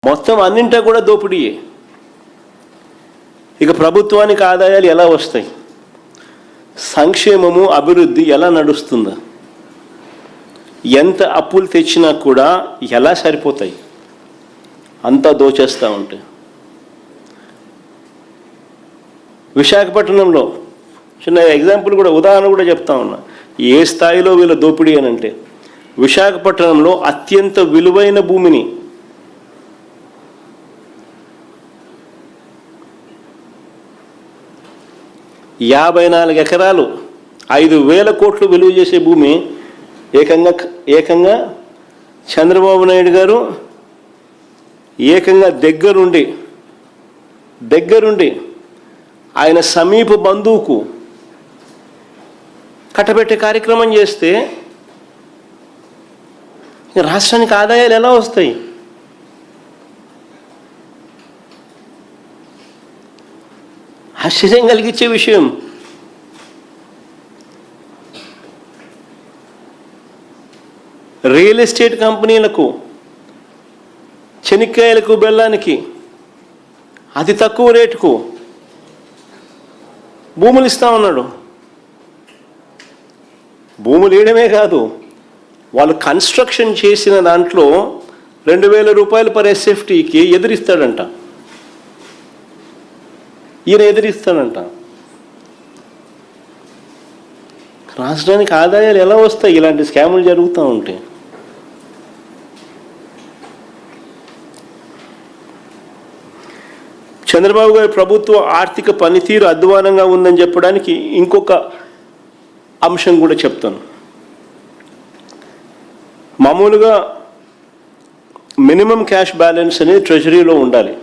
మొత్తం అన్నింటా కూడా దోపిడీయే. ఇక ప్రభుత్వానికి ఆదాయాలు ఎలా వస్తాయి, సంక్షేమము అభివృద్ధి ఎలా నడుస్తుందా, ఎంత అప్పులు తెచ్చినా కూడా ఎలా సరిపోతాయి, అంతా దోచేస్తూ ఉంటాయి. విశాఖపట్నంలో చిన్న ఎగ్జాంపుల్ కూడా, ఉదాహరణ కూడా చెప్తా ఉన్నా, ఏ స్థాయిలో వీళ్ళ దోపిడీ అని అంటే, విశాఖపట్నంలో అత్యంత విలువైన భూమిని $54 ఎకరాలు 5,000 కోట్లు విలువ చేసే భూమి ఏకంగా చంద్రబాబు నాయుడు గారు ఏకంగా దగ్గరుండి ఆయన సమీప బంధువుకు కట్టబెట్టే కార్యక్రమం చేస్తే రాష్ట్రానికి ఆదాయాలు ఎలా వస్తాయి? ఆశ్చర్యం కలిగించే విషయం. రియల్ ఎస్టేట్ కంపెనీలకు, చెనిక్కాయలకు, బెల్లానికి అతి తక్కువ రేటుకు భూములు ఇస్తా ఉన్నాడు. భూములు వేయడమే కాదు, వాళ్ళు కన్స్ట్రక్షన్ చేసిన దాంట్లో 2,000 రూపాయలు పర్ SFTకి ఎదురిస్తాడంట. ఈయన ఎదిరిస్తాడంట. రాష్ట్రానికి ఆదాయాలు ఎలా వస్తాయి ఇలాంటి స్కాములు జరుగుతూ ఉంటే? చంద్రబాబు గారి ప్రభుత్వ ఆర్థిక పనితీరు అధ్వానంగా ఉందని చెప్పడానికి ఇంకొక అంశం కూడా చెప్తాను. మామూలుగా మినిమం క్యాష్ బ్యాలెన్స్ అనేది ట్రెజరీలో ఉండాలి.